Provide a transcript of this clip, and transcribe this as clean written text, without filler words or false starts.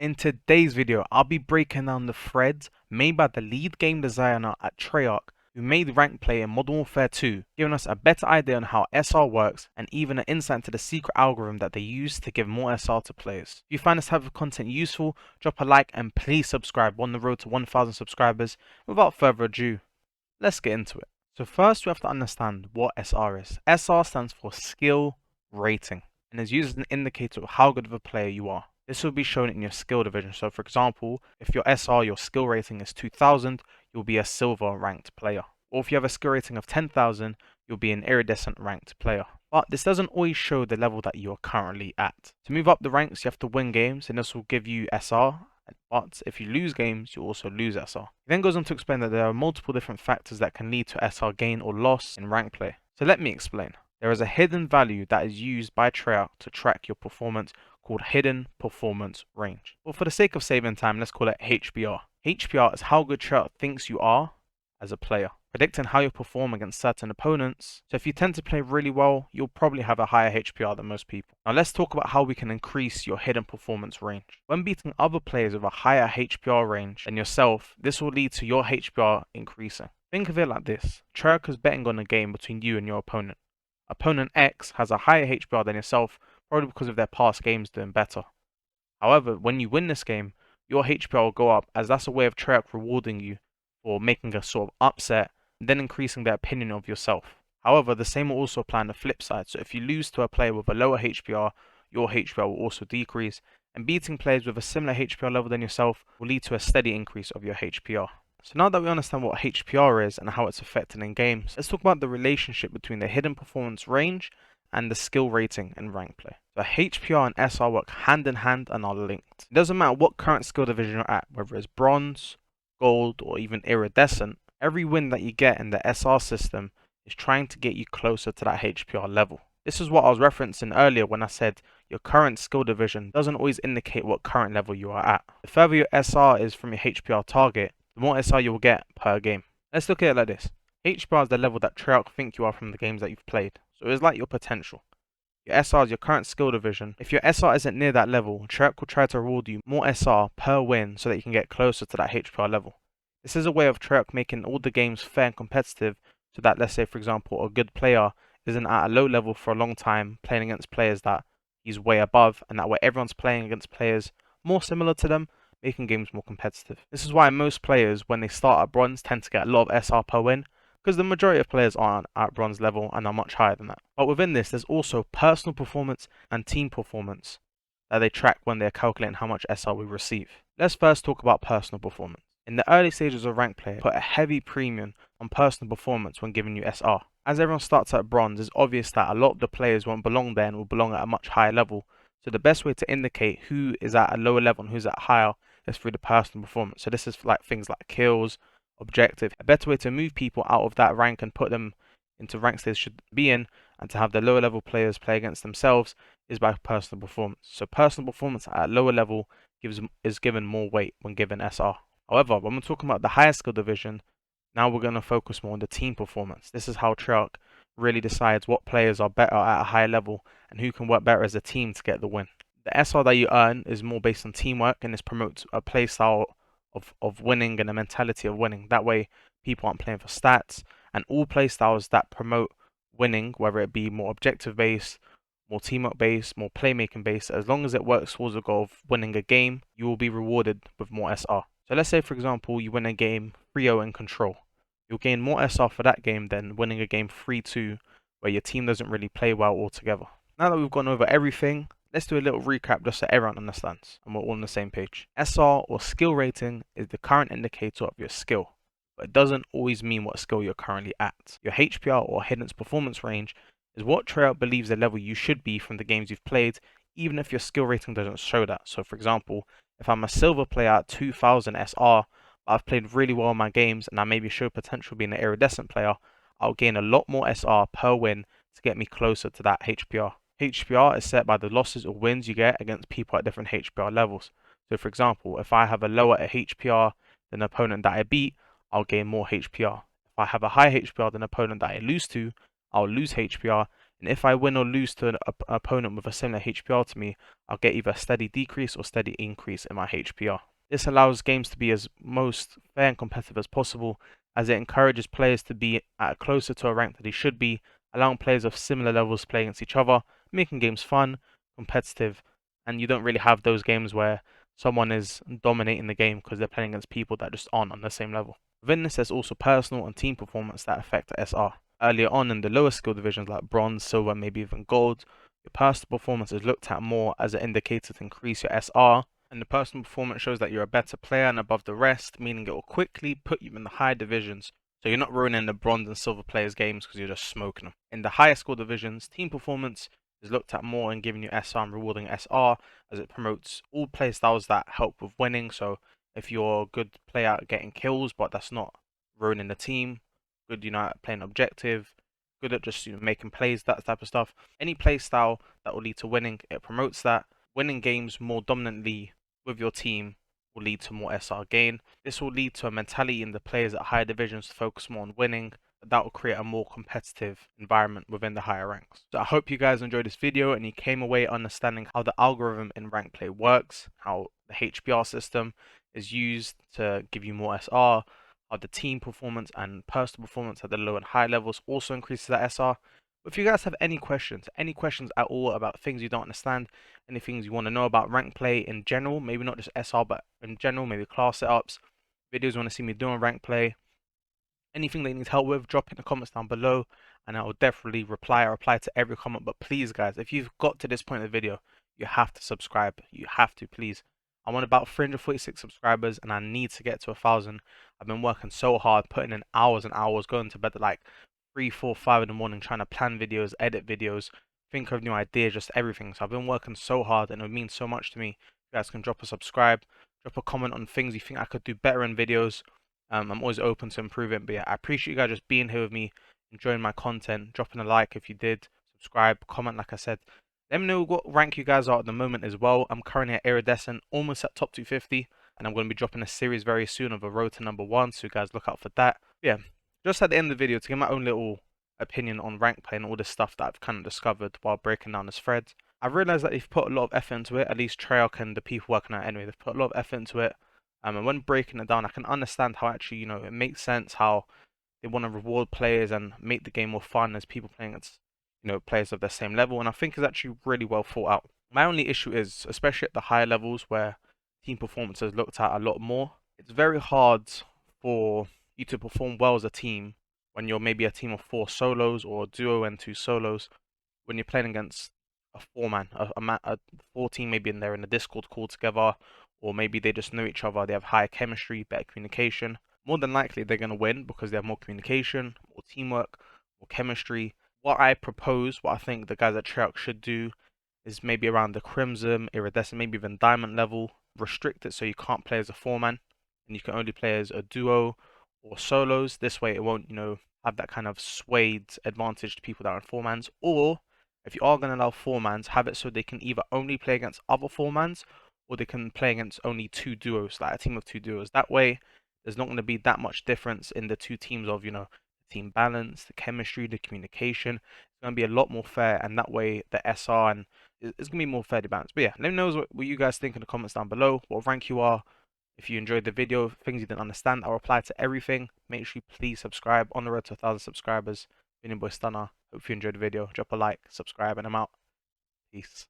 In today's video, I'll be breaking down the threads made by the lead game designer at Treyarch who made rank play in Modern Warfare 2, giving us a better idea on how SR works and even an insight into the secret algorithm that they use to give more SR to players. If you find this type of content useful, drop a like and please subscribe. We're on the road to 1,000 subscribers. Without further ado, let's get into it. So first we have to understand what SR is. SR stands for skill rating and is used as an indicator of how good of a player you are. This will be shown in your skill division. So for example, if your SR, your skill rating is 2000, you'll be a silver ranked player. Or if you have a skill rating of 10,000, you'll be an iridescent ranked player. But this doesn't always show the level that you are currently at. To move up the ranks, you have to win games and this will give you SR. But if you lose games, you also lose SR. He then goes on to explain that there are multiple different factors that can lead to SR gain or loss in rank play. So let me explain. There is a hidden value that is used by Treyarch to track your performance called Hidden Performance Range. But for the sake of saving time, let's call it HPR. HPR is how good Treyarch thinks you are as a player, predicting how you perform against certain opponents. So if you tend to play really well, you'll probably have a higher HPR than most people. Now let's talk about how we can increase your hidden performance range. When beating other players with a higher HPR range than yourself, this will lead to your HPR increasing. Think of it like this. Treyarch is betting on a game between you and your opponent. Opponent X has a higher HPR than yourself, probably because of their past games doing better. However, when you win this game, your HPR will go up as that's a way of Treyarch rewarding you for making a sort of upset and then increasing their opinion of yourself. However, the same will also apply on the flip side. So if you lose to a player with a lower HPR, your HPR will also decrease, and beating players with a similar HPR level than yourself will lead to a steady increase of your HPR. So now that we understand what HPR is and how it's affected in games, let's talk about the relationship between the hidden performance range and the skill rating in rank play. So HPR and SR work hand in hand and are linked. It doesn't matter what current skill division you're at, whether it's bronze, gold, or even iridescent, every win that you get in the SR system is trying to get you closer to that HPR level. This is what I was referencing earlier when I said your current skill division doesn't always indicate what current level you are at. The further your SR is from your HPR target, the more SR you will get per game. Let's look at it like this. HPR is the level that Treyarch think you are from the games that you've played. So it's like your potential. Your SR is your current skill division. If your SR isn't near that level, Treyarch will try to reward you more SR per win so that you can get closer to that HPR level. This is a way of Treyarch making all the games fair and competitive so that, let's say for example, a good player isn't at a low level for a long time playing against players that he's way above, and that way everyone's playing against players more similar to them, making games more competitive. This is why most players, when they start at bronze, tend to get a lot of SR per win, because the majority of players aren't at bronze level and are much higher than that. But within this, there's also personal performance and team performance that they track when they're calculating how much SR we receive. Let's first talk about personal performance. In the early stages of rank play, put a heavy premium on personal performance when giving you SR. As everyone starts at bronze, it's obvious that a lot of the players won't belong there and will belong at a much higher level. So the best way to indicate who is at a lower level and who's at higher is through the personal performance. So this is like things like kills, objective. A better way to move people out of that rank and put them into ranks they should be in, and to have the lower level players play against themselves, is by personal performance. So personal performance at a lower level is given more weight when given SR. However, when we're talking about the higher skill division, now we're going to focus more on the team performance. This is how Treyarch really decides what players are better at a higher level and who can work better as a team to get the win. The SR that you earn is more based on teamwork, and this promotes a play style of winning and a mentality of winning. That way people aren't playing for stats, and all play styles that promote winning, whether it be more objective based, more teamwork based, more playmaking based, as long as it works towards the goal of winning a game, you will be rewarded with more SR. So let's say for example you win a game 3-0 in control. You'll gain more SR for that game than winning a game 3-2 where your team doesn't really play well altogether. Now that we've gone over everything, let's do a little recap just so everyone understands and we're all on the same page. SR, or skill rating, is the current indicator of your skill, but it doesn't always mean what skill you're currently at. Your HPR, or hidden performance range, is what Treyarch believes the level you should be from the games you've played, even if your skill rating doesn't show that. So for example, if I'm a silver player at 2000 SR, but I've played really well in my games and I maybe show potential being an iridescent player, I'll gain a lot more SR per win to get me closer to that HPR. HPR is set by the losses or wins you get against people at different HPR levels. So for example, if I have a lower HPR than an opponent that I beat, I'll gain more HPR. If I have a high HPR than an opponent that I lose to, I'll lose HPR. And if I win or lose to an opponent with a similar HPR to me, I'll get either a steady decrease or steady increase in my HPR. This allows games to be as most fair and competitive as possible, as it encourages players to be at closer to a rank that they should be, allowing players of similar levels to play against each other, making games fun, competitive, and you don't really have those games where someone is dominating the game because they're playing against people that just aren't on the same level. Within this, there's also personal and team performance that affect SR. Earlier on in the lower skill divisions like bronze, silver, maybe even gold, your personal performance is looked at more as an indicator to increase your SR, and the personal performance shows that you're a better player and above the rest, meaning it will quickly put you in the higher divisions. So you're not ruining the bronze and silver players' games because you're just smoking them. In the higher skill divisions, team performance is looked at more and giving you SR and rewarding SR, as it promotes all play styles that help with winning. So if you're a good player at getting kills, but that's not ruining the team, good, at playing objective, good at just making plays, that type of stuff. Any play style that will lead to winning, it promotes that. Winning games more dominantly with your team will lead to more SR gain. This will lead to a mentality in the players at higher divisions to focus more on winning. That will create a more competitive environment within the higher ranks. So I hope you guys enjoyed this video and you came away understanding how the algorithm in rank play works, how the HBR system is used to give you more SR, how the team performance and personal performance at the low and high levels also increases that SR. But if you guys have any questions at all about things you don't understand, any things you want to know about rank play in general, maybe not just SR, but in general, maybe class setups, videos you want to see me do on rank play, anything that you need help with, drop in the comments down below, and I will definitely reply. I reply to every comment. But please, guys, if you've got to this point of the video, you have to subscribe. You have to, please. I'm on about 346 subscribers, and I need to get to 1,000. I've been working so hard, putting in hours and hours, going to bed at like 3, 4, 5 in the morning, trying to plan videos, edit videos, think of new ideas, just everything. So I've been working so hard, and it means so much to me. You guys can drop a subscribe, drop a comment on things you think I could do better in videos. I'm always open to improving, but yeah, I appreciate you guys just being here with me, enjoying my content, dropping a like if you did, subscribe, comment like I said. Let me know what rank you guys are at the moment as well. I'm currently at Iridescent, almost at top 250, and I'm going to be dropping a series very soon of a road to #1, so you guys look out for that. Yeah, just at the end of the video, to give my own little opinion on rank play and all this stuff that I've kind of discovered while breaking down this thread. I've realized that they've put a lot of effort into it, at least Treyarch and the people working on it anyway, they've put a lot of effort into it. And when breaking it down, I can understand how actually, it makes sense how they want to reward players and make the game more fun as people playing against, players of their same level. And I think it's actually really well thought out. My only issue is, especially at the higher levels where team performance is looked at a lot more, it's very hard for you to perform well as a team when you're maybe a team of 4 solos or a duo and 2 solos when you're playing against a 4-man, a 4 team maybe in there in a Discord call together, or maybe they just know each other, they have higher chemistry, better communication. More than likely, they're going to win because they have more communication, more teamwork, more chemistry. What I propose, what I think the guys at Treyarch should do, is maybe around the Crimson, Iridescent, maybe even Diamond level, restrict it so you can't play as a 4-man, and you can only play as a duo or solos. This way, it won't, have that kind of swayed advantage to people that are in 4-mans. Or if you are going to allow 4-mans, have it so they can either only play against other 4-mans or they can play against only 2 duos, like a team of 2 duos. That way, there's not going to be that much difference in the 2 teams of, the team balance, the chemistry, the communication. It's going to be a lot more fair, and that way the SR and it's going to be more fairly balanced. But yeah, let me know what you guys think in the comments down below, what rank you are. If you enjoyed the video, things you didn't understand, I'll reply to everything. Make sure you please subscribe on the road to 1,000 subscribers. Been your boy Stunner. Hope you enjoyed the video. Drop a like, subscribe, and I'm out. Peace.